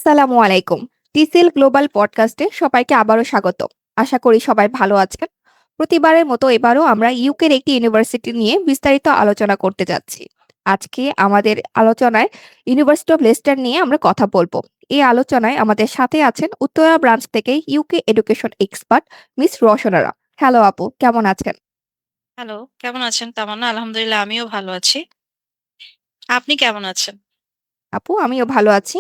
আসসালামু আলাইকুম। TCL global পডকাস্টে সবাইকে আবারও স্বাগত। আশা করি সবাই ভালো আছেন। প্রতিবারের মতো এবারও আমরা ইউকের একটি ইউনিভার্সিটি নিয়ে বিস্তারিত আলোচনা করতে যাচ্ছি। আজকে আমাদের আলোচনায় ইউনিভার্সিটি অফ লেস্টার নিয়ে আমরা কথা বলবো। এই আলোচনায় আমাদের সাথে আছেন উত্তরা ব্রাঞ্চ থেকে UK education expert miss Roshanara. Hello আপু, কেমন আছেন? হ্যালো, কেমন আছেন তামান্না? আলহামদুলিল্লাহ আমিও ভালো আছি। আপনি কেমন আছেন? আপু, আমিও ভালো আছি।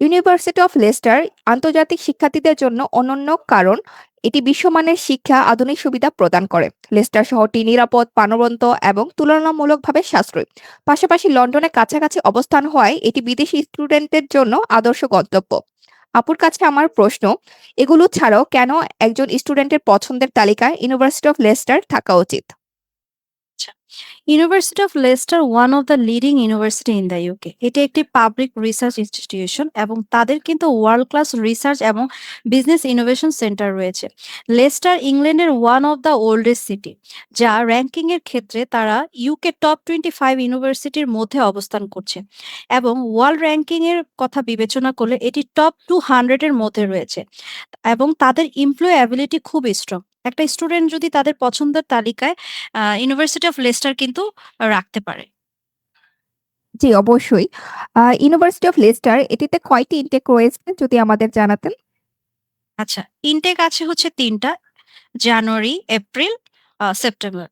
ইউনিভার্সিটি অফ লেস্টার আন্তর্জাতিক শিক্ষার্থীদের জন্য অনন্য কারণ এটি বিশ্বমানের শিক্ষা আধুনিক সুবিধা প্রদান করে। লেস্টার শহরটি নিরাপদ, প্রাণবন্ত এবং তুলনামূলকভাবে সাশ্রয়ী। পাশাপাশি লন্ডনের কাছাকাছি অবস্থান হওয়ায় এটি বিদেশি স্টুডেন্টদের জন্য আদর্শ গন্তব্য। আপুর কাছে আমার প্রশ্ন, এগুলো ছাড়াও কেন একজন স্টুডেন্টের পছন্দের তালিকায় ইউনিভার্সিটি অফ লেস্টার থাকা উচিত? আচ্ছা। University of Leicester one of the leading university in the UK. এটি একটি পাবলিক রিসার্চ ইনস্টিটিউশন এবং তাদের কিন্তু ওয়ার্ল্ড ক্লাস রিসার্চ এবং বিজনেস ইনোভেশন সেন্টার রয়েছে। লেস্টার ইংল্যান্ডের one of the oldest city, যা র্যাঙ্কিং এর ক্ষেত্রে তারা ইউকে টপ 25 ইউনিভার্সিটির মধ্যে অবস্থান করছে এবং ওয়ার্ল্ড র্যাঙ্কিং এর কথা বিবেচনা করলে এটি টপ 200 এর মধ্যে রয়েছে এবং তাদের এমপ্লয়াবিলিটি খুব স্ট্রং। একটা স্টুডেন্ট যদি তাদের পছন্দের তালিকায় ইউনিভার্সিটি অফ লেস্টার কিন্তু রাখতে পারে। জি, অবশ্যই। ইউনিভার্সিটি অফ লেস্টার এটিতে কয়টি ইনটেক রয়েছে যদি আমাদের জানাতেন? আচ্ছা, ইনটেক আছে হচ্ছে ৩ টা। জানুয়ারি, এপ্রিল, সেপ্টেম্বর।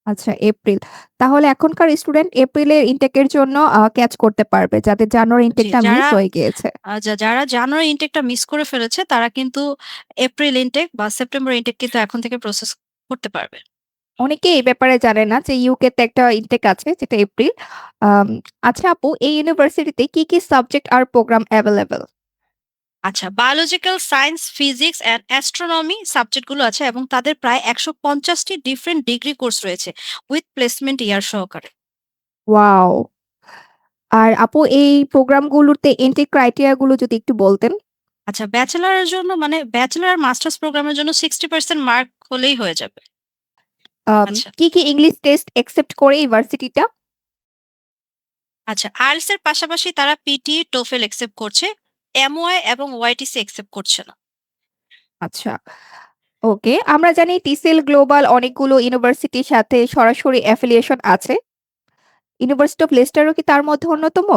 আচ্ছা, এপ্রিল। তাহলে এখনকার স্টুডেন্ট এপ্রিলের ইনটেকের জন্য ক্যাচ করতে পারবে, যাদের জানুয়ারি জি, ইনটেকটা মিস হয়ে গিয়েছে। যারা জানুয়ারি ইনটেকটা মিস করে ফেলেছে তারা কিন্তু এপ্রিল ইনটেক বা সেপ্টেম্বর ইনটেক কিন্তু এখন থেকে প্রসেস করতে পারবে। অনেকেই এই ব্যাপারে জানে না যে ইউকে তে একটা ইনটেক আছে যেটা এপ্রিল। আম আচ্ছা আপু, এই ইউনিভার্সিটিতে কি সাবজেক্ট আর প্রোগ্রাম এভেইলেবল? আচ্ছা, biological science, physics and astronomy সাবজেক্টগুলো আছে এবং তাদের প্রায় ১৫০ টি ডিফারেন্ট ডিগ্রি কোর্স রয়েছে উইথ প্লেসমেন্ট ইয়ার সহকারে। ওয়াও! আর আপু, এই প্রোগ্রামগুলোতে এন্ট্রি ক্রাইটেরিয়া গুলো যদি একটু বলতেন। আচ্ছা, ব্যাচেলরের জন্য মানে ব্যাচেলর আর মাস্টার্স প্রোগ্রামের জন্য 60% মার্ক হলেই হয়ে যাবে। আচ্ছা, কি ইংলিশ টেস্ট অ্যাকসেপ্ট করে এই ভার্সিটিটা? আচ্ছা, আইএলটিএস এর পাশাপাশি তারা পিটি, টোফেল অ্যাকসেপ্ট করছে। এমওআই এবং ওআইটিসি অ্যাকসেপ্ট করছে না। আচ্ছা, ওকে। আমরা জানি টিসিএল গ্লোবাল অনেকগুলো ইউনিভার্সিটির সাথে সরাসরি অ্যাফিলিয়েশন আছে। ইউনিভার্সিটি অফ লেস্টারও কি তার মধ্যে অন্যতম?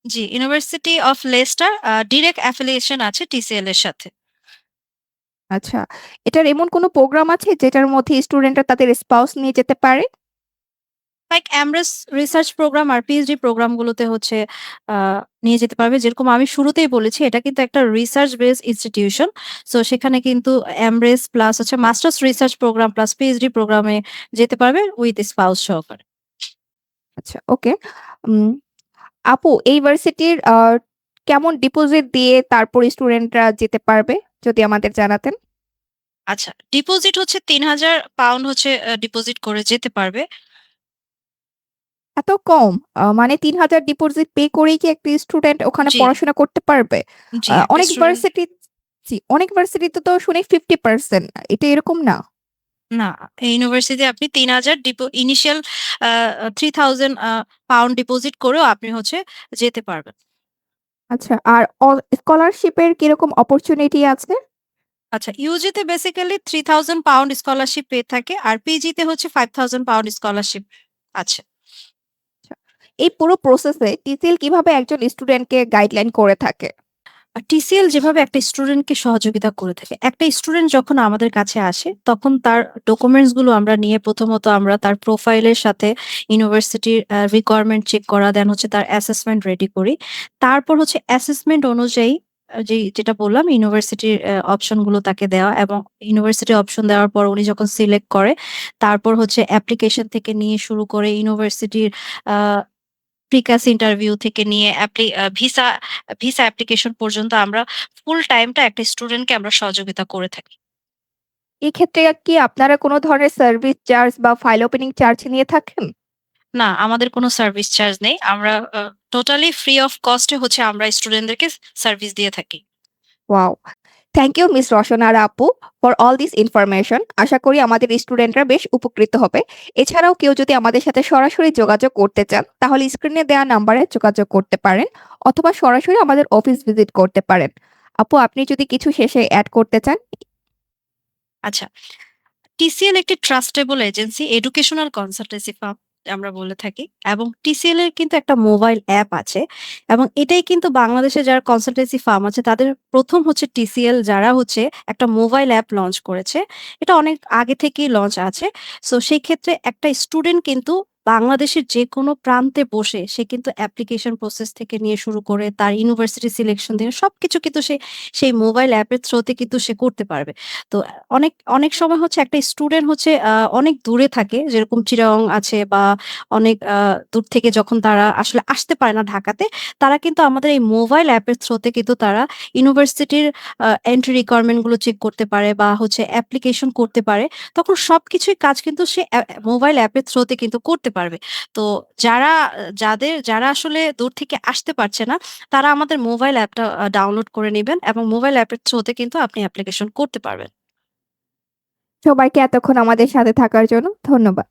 জি, university of Leicester direct affiliation আছে টিসিএল এর সাথে। আচ্ছা, এটার এমন কোনো প্রোগ্রাম আছে যেটার মধ্যে স্টুডেন্টরা তাদের স্পাউস নিয়ে যেতে পারে? লাইক এমরেস রিসার্চ প্রোগ্রাম আর পিএইচডি প্রোগ্রামগুলোতে হচ্ছে আ নিয়ে যেতে পারবে। যেরকম আমি শুরুতেই বলেছি এটা কিন্তু একটা রিসার্চ বেসড ইনস্টিটিউশন। সো সেখানে কিন্তু এমরেস প্লাস হচ্ছে masters research program plus PhD প্রোগ্রামে যেতে পারবে উইথ স্পাউস সহকারে। আচ্ছা, ওকে। উম আপু, এই ভার্সিটির কেমন ডিপোজিট দিয়ে তারপর স্টুডেন্টরা যেতে পারবে? যদি আমাদের জানাতেন। আচ্ছা, ডিপোজিট হচ্ছে £৩,০০০ হচ্ছে ডিপোজিট করে যেতে পারবে। এত কম? মানে ৩,০০০ ডিপোজিট পে করেই কি একটা স্টুডেন্ট ওখানে জি, পড়াশোনা করতে পারবে? জি, একটা অনেক স্টুডেন্ট ভার্সিটি জি, অনেক ভার্সিটিতে তো শুনি 50%, এটা এরকম না? না, এই ইউনিভার্সিটি আপনি ৩,০০০ ইনিশিয়াল আ ৩,০০০ পাউন্ড ডিপোজিট করেও আপনি হচ্ছে যেতে পারবেন। আচ্ছা, আর স্কলারশিপের কিরকম অপরচুনিটি আছে? আচ্ছা, ইউজিতে বেসিক্যালি £3,000 স্কলারশিপ পেয়ে থাকে। আর পিজিতে হচ্ছে £5,000 স্কলারশিপ আছে। আচ্ছা, এই পুরো প্রসেসে টিসিএল কিভাবে একজন স্টুডেন্টকে গাইডলাইন করে থাকে? আর টিসিএল যেভাবে একটা স্টুডেন্টকে সহযোগিতা করে থাকে, একটা স্টুডেন্ট যখন আমাদের কাছে আসে তখন তার ডকুমেন্টস গুলো আমরা নিয়ে প্রথমত আমরা তার প্রোফাইলের সাথে ইউনিভার্সিটির রিকোয়ারমেন্ট চেক করা, দেন হচ্ছে তার অ্যাসেসমেন্ট রেডি করি। তারপর হচ্ছে অ্যাসেসমেন্ট অনুযায়ী যেটা বললাম ইউনিভার্সিটির অপশন গুলো তাকে দেওয়া এবং ইউনিভার্সিটি অপশন দেওয়ার পর উনি যখন সিলেক্ট করে তারপর হচ্ছে অ্যাপ্লিকেশন থেকে নিয়ে শুরু করে ইউনিভার্সিটির আহ প্রিক্যাস ইন্টারভিউ থেকে নিয়ে ভিসা অ্যাপ্লিকেশন পর্যন্ত আমরা ফুল টাইমটা একটা স্টুডেন্টকে আমরা সহযোগিতা করে থাকি। এক্ষেত্রে কি আপনারা কোন ধরনের সার্ভিস চার্জ বা ফাইল ওপেনিং চার্জ নিয়ে থাকেন? না, আমাদের কোনো সার্ভিস চার্জ নেই। আমরা টোটালি ফ্রি অফ কস্ট এ হচ্ছে আমরা স্টুডেন্টদেরকে সার্ভিস দিয়ে থাকি। ওয়াও! থ্যাংক ইউ মিস রসনা আর আপু ফর অল দিস ইনফরমেশন। আশা করি আমাদের স্টুডেন্টরা বেশ উপকৃত হবে। এছাড়াও কেউ যদি আমাদের সাথে সরাসরি যোগাযোগ করতে চান তাহলে স্ক্রিনে দেওয়া নাম্বারে যোগাযোগ করতে পারেন অথবা সরাসরি আমাদের অফিস ভিজিট করতে পারেন। আপু আপনি যদি কিছু শেষে অ্যাড করতে চান। আচ্ছা, টিসিএল একটি trustable agency educational consultancy firm আমরা বলে থাকি, এবং টিসিএল এর কিন্তু একটা মোবাইল অ্যাপ আছে, এবং এটাই কিন্তু বাংলাদেশে যারা কনসালটেন্সি ফার্ম আছে তাদের প্রথম হচ্ছে টিসিএল, যারা হচ্ছে একটা মোবাইল অ্যাপ লঞ্চ করেছে। এটা অনেক আগে থেকেই লঞ্চ আছে। সো সেই ক্ষেত্রে একটা স্টুডেন্ট কিন্তু বাংলাদেশের যে কোনো প্রান্তে বসে সে কিন্তু অ্যাপ্লিকেশন প্রসেস থেকে নিয়ে শুরু করে তার ইউনিভার্সিটি সিলেকশন থেকে সবকিছু কিন্তু সে সেই মোবাইল অ্যাপের থ্রুতে কিন্তু সে করতে পারবে। তো অনেক, অনেক সময় হচ্ছে একটা স্টুডেন্ট হচ্ছে অনেক দূরে থাকে, যেরকম চিটাগং আছে বা অনেক দূর থেকে যখন তারা আসলে আসতে পারে না ঢাকাতে, তারা কিন্তু আমাদের এই মোবাইল অ্যাপের থ্রুতে কিন্তু তারা ইউনিভার্সিটির এন্ট্রি রিকোয়ারমেন্ট গুলো চেক করতে পারে বা হচ্ছে অ্যাপ্লিকেশন করতে পারে। তখন সবকিছুই কাজ কিন্তু সে মোবাইল অ্যাপের থ্রুতে কিন্তু করতে পারবে। তো যারা যারা আসলে দূর থেকে আসতে পারছে না, তারা আমাদের মোবাইল অ্যাপটা ডাউনলোড করে নিবেন, এবং মোবাইল অ্যাপের থ্রুতে কিন্তু আপনি অ্যাপ্লিকেশন করতে পারবেন। সবাইকে এতক্ষণ আমাদের সাথে থাকার জন্য ধন্যবাদ।